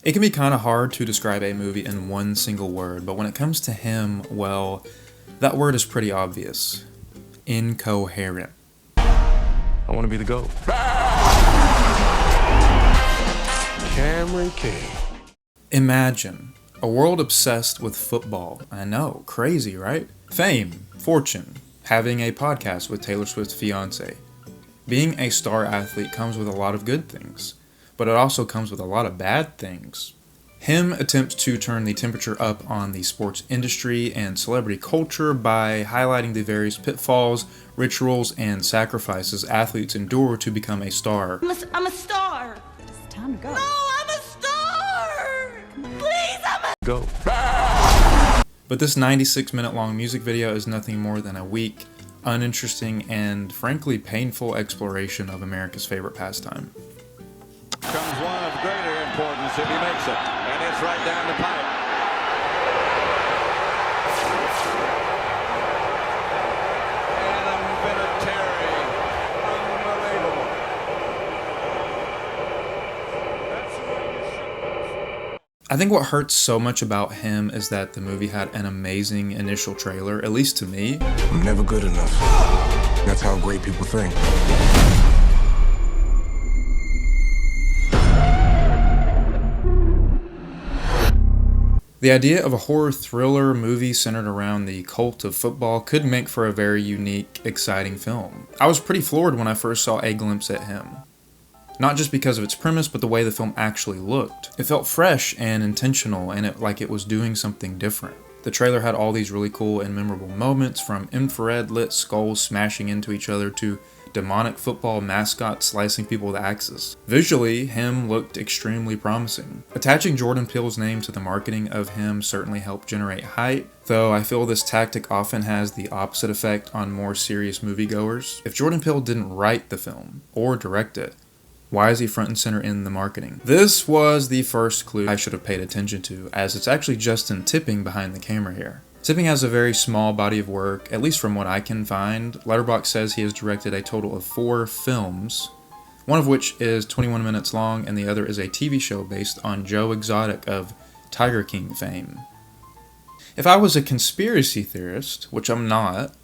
It can be kind of hard to describe a movie in one single word, but when it comes to him, well, that word is pretty obvious. Incoherent. I want to be the GOAT. Cameron King. Imagine a world obsessed with football. I know, crazy, right? Fame, fortune, having a podcast with Taylor Swift's fiance. Being a star athlete comes with a lot of good things, but it also comes with a lot of bad things. Him attempts to turn the temperature up on the sports industry and celebrity culture by highlighting the various pitfalls, rituals, and sacrifices athletes endure to become a star. I'm a star. It's time to go. No, I'm a star. Please, I'm a GOAT. But this 96-minute long music video is nothing more than a weak, uninteresting, and frankly painful exploration of America's favorite pastime. Comes one of greater importance if he makes it, and it's right down the pipe. Adam Vinatieri, unbelievable. That's the way you shoot. I think what hurts so much about him is that the movie had an amazing initial trailer, at least to me. I'm never good enough. That's how great people think. The idea of a horror thriller movie centered around the cult of football could make for a very unique, exciting film. I was pretty floored when I first saw a glimpse at him. Not just because of its premise, but the way the film actually looked. It felt fresh and intentional, and like it was doing something different. The trailer had all these really cool and memorable moments, from infrared lit skulls smashing into each other to demonic football mascots slicing people with axes. Visually, him looked extremely promising. Attaching Jordan Peele's name to the marketing of him certainly helped generate hype, though I feel this tactic often has the opposite effect on more serious moviegoers. If Jordan Peele didn't write the film or direct it, why is he front and center in the marketing? This was the first clue I should have paid attention to, as it's actually Justin Tipping behind the camera here. Tipping has a very small body of work, at least from what I can find. Letterboxd says he has directed a total of 4 films, one of which is 21 minutes long, and the other is a TV show based on Joe Exotic of Tiger King fame. If I was a conspiracy theorist, which I'm not,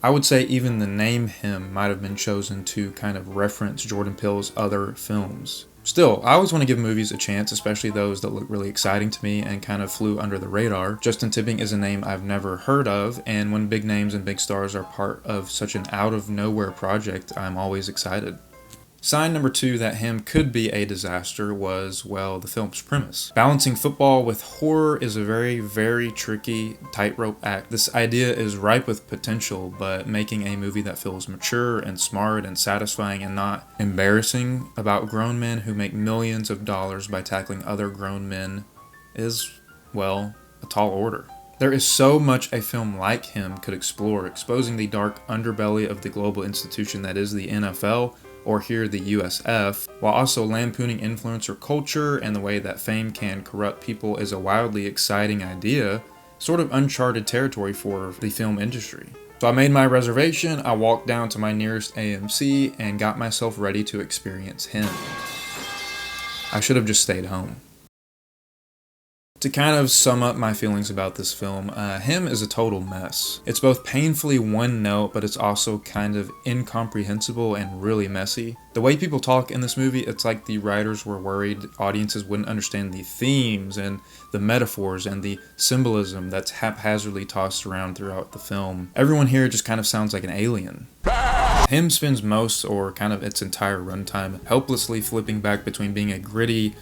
I would say even the name him might have been chosen to kind of reference Jordan Peele's other films. Still, I always want to give movies a chance, especially those that look really exciting to me and kind of flew under the radar. Justin Tipping is a name I've never heard of, and when big names and big stars are part of such an out-of-nowhere project, I'm always excited. Sign number 2 that him could be a disaster was, well, the film's premise. Balancing football with horror is a very, very tricky tightrope act. This idea is ripe with potential, but making a movie that feels mature and smart and satisfying and not embarrassing about grown men who make millions of dollars by tackling other grown men is, well, a tall order. There is so much a film like him could explore, exposing the dark underbelly of the global institution that is the NFL, or here the USF, while also lampooning influencer culture and the way that fame can corrupt people is a wildly exciting idea, sort of uncharted territory for the film industry. So I made my reservation, I walked down to my nearest AMC, and got myself ready to experience him. I should have just stayed home. To kind of sum up my feelings about this film, him is a total mess. It's both painfully one note, but it's also kind of incomprehensible and really messy. The way people talk in this movie, it's like the writers were worried audiences wouldn't understand the themes and the metaphors and the symbolism that's haphazardly tossed around throughout the film. Everyone here just kind of sounds like an alien. Him spends most, or kind of its entire runtime, helplessly flipping back between being a gritty,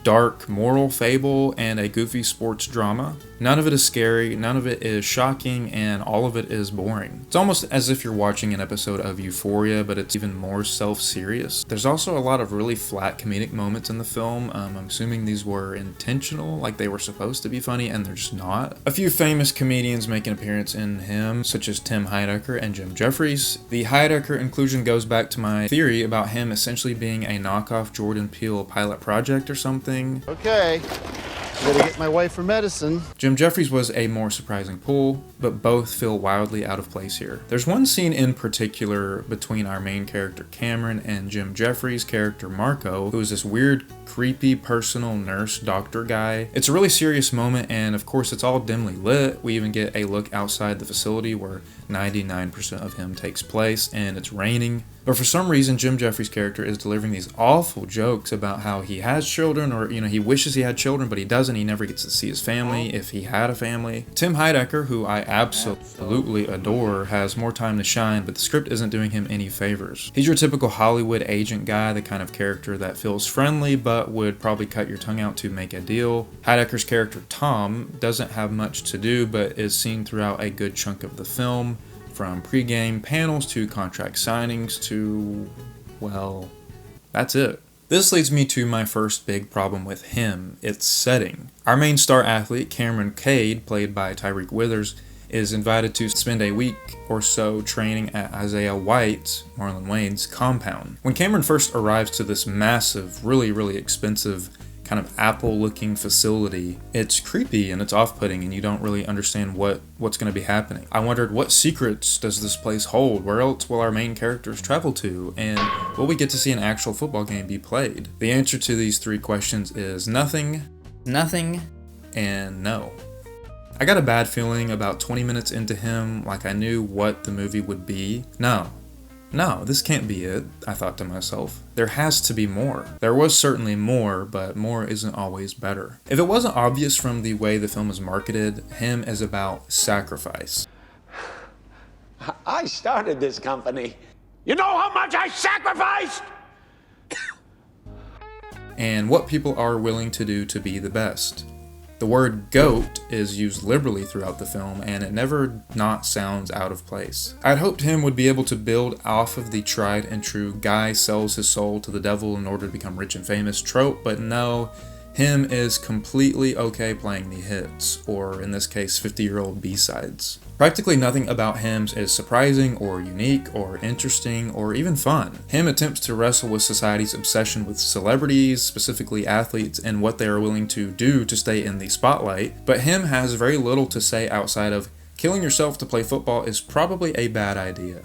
dark moral fable and a goofy sports drama. None of it is scary, none of it is shocking, and all of it is boring. It's almost as if you're watching an episode of Euphoria, but it's even more self-serious. There's also a lot of really flat comedic moments in the film. I'm assuming these were intentional, like they were supposed to be funny, and they're just not. A few famous comedians make an appearance in him, such as Tim Heidecker and Jim Jeffries. The Heidecker inclusion goes back to my theory about him essentially being a knockoff Jordan Peele pilot project or something. Okay, Better get my wife for medicine. Jim Jeffries was a more surprising pull, but both feel wildly out of place here. There's one scene in particular between our main character Cameron and Jim Jeffries' character Marco, who is this weird, creepy personal nurse doctor guy. It's a really serious moment, and of course it's all dimly lit. We even get a look outside the facility where 99% of him takes place, and it's raining. But for some reason, Jim Jeffries' character is delivering these awful jokes about how he has children, or, he wishes he had children, but he doesn't. He never gets to see his family if he had a family. Tim Heidecker, who I absolutely adore, has more time to shine, but the script isn't doing him any favors. He's your typical Hollywood agent guy, the kind of character that feels friendly, but would probably cut your tongue out to make a deal. Heidecker's character, Tom, doesn't have much to do, but is seen throughout a good chunk of the film. From pre-game panels to contract signings to, well, that's it. This leads me to my first big problem with him, its setting. Our main star athlete, Cameron Cade, played by Tyreek Withers, is invited to spend a week or so training at Isaiah White, Marlon Wayne's compound. When Cameron first arrives to this massive, really expensive, kind of Apple-looking facility, it's creepy and it's off-putting, and you don't really understand what's going to be happening. I wondered, what secrets does this place hold? Where else will our main characters travel to? And will we get to see an actual football game be played? The answer to these three questions is nothing, and no. I got a bad feeling about 20 minutes into him, like I knew what the movie would be. No, this can't be it, I thought to myself. There has to be more. There was certainly more, but more isn't always better. If it wasn't obvious from the way the film is marketed, him is about sacrifice. I started this company. You know how much I sacrificed? And what people are willing to do to be the best. The word GOAT is used liberally throughout the film, and it never not sounds out of place. I'd hoped him would be able to build off of the tried and true guy sells his soul to the devil in order to become rich and famous trope, but no, him is completely okay playing the hits, or in this case 50-year-old B-sides. Practically nothing about him is surprising or unique or interesting or even fun. Him attempts to wrestle with society's obsession with celebrities, specifically athletes, and what they are willing to do to stay in the spotlight, but him has very little to say outside of killing yourself to play football is probably a bad idea.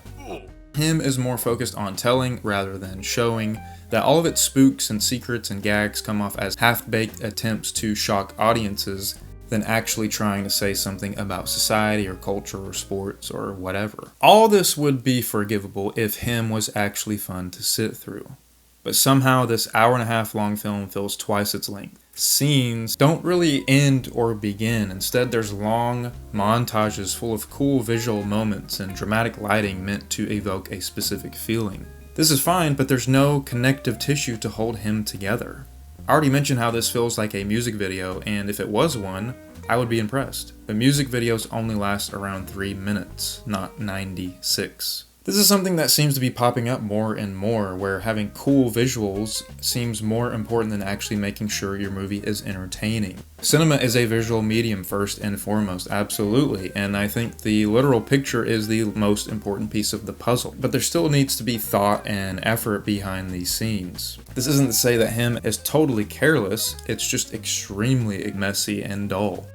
Him is more focused on telling rather than showing that all of its spooks and secrets and gags come off as half-baked attempts to shock audiences than actually trying to say something about society or culture or sports or whatever. All this would be forgivable if him was actually fun to sit through. But somehow this hour-and-a-half long film feels twice its length. Scenes don't really end or begin. Instead, there's long montages full of cool visual moments and dramatic lighting meant to evoke a specific feeling. This is fine, but there's no connective tissue to hold him together. I already mentioned how this feels like a music video, and if it was one, I would be impressed. But music videos only last around 3 minutes, not 96. This is something that seems to be popping up more and more, where having cool visuals seems more important than actually making sure your movie is entertaining. Cinema is a visual medium first and foremost, absolutely, and I think the literal picture is the most important piece of the puzzle. But there still needs to be thought and effort behind these scenes. This isn't to say that him is totally careless, it's just extremely messy and dull.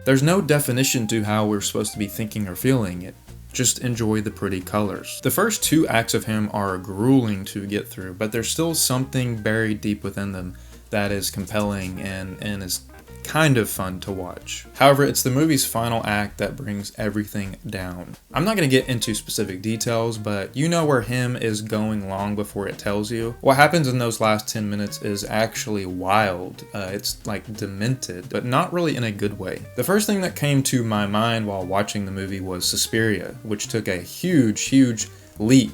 There's no definition to how we're supposed to be thinking or feeling it. Just enjoy the pretty colors. The first 2 acts of him are grueling to get through, but there's still something buried deep within them that is compelling and is kind of fun to watch. However, it's the movie's final act that brings everything down. I'm not going to get into specific details, but you know where him is going long before it tells you. What happens in those last 10 minutes is actually wild. It's like demented, but not really in a good way. The first thing that came to my mind while watching the movie was Suspiria, which took a huge leap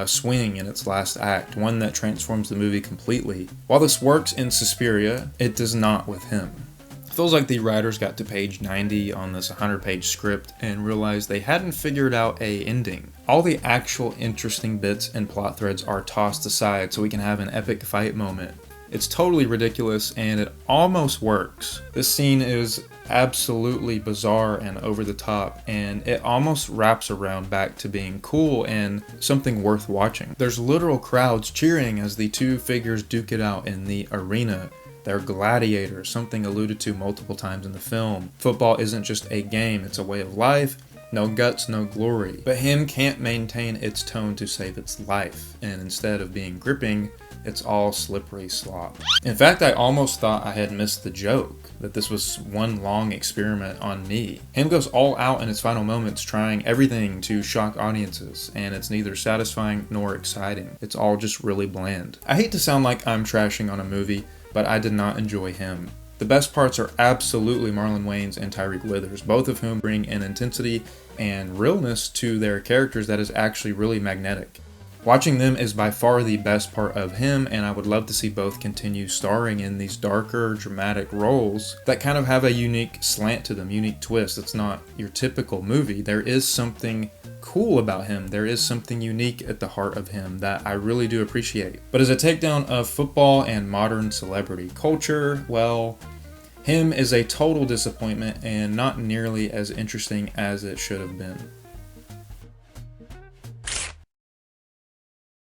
swing in its last act, one that transforms the movie completely. While this works in Suspiria, it does not with him. It feels like the writers got to page 90 on this 100-page script and realized they hadn't figured out a ending. All the actual interesting bits and plot threads are tossed aside so we can have an epic fight moment. It's totally ridiculous and it almost works. This scene is absolutely bizarre and over the top, and it almost wraps around back to being cool and something worth watching. There's literal crowds cheering as the 2 figures duke it out in the arena, They're gladiators, something alluded to multiple times in the film. Football isn't just a game, it's a way of life. No guts, no glory. But him can't maintain its tone to save its life, and instead of being gripping, it's all slippery slop. In fact, I almost thought I had missed the joke, that this was one long experiment on me. Him goes all out in its final moments, trying everything to shock audiences, and it's neither satisfying nor exciting. It's all just really bland. I hate to sound like I'm trashing on a movie, but I did not enjoy him. The best parts are absolutely Marlon Wayans and Tyreek Withers, both of whom bring an intensity and realness to their characters that is actually really magnetic. Watching them is by far the best part of him, and I would love to see both continue starring in these darker, dramatic roles that kind of have a unique slant to them, unique twist. It's not your typical movie. There is something cool about him. There is something unique at the heart of him that I really do appreciate. But as a takedown of football and modern celebrity culture, well, him is a total disappointment and not nearly as interesting as it should have been.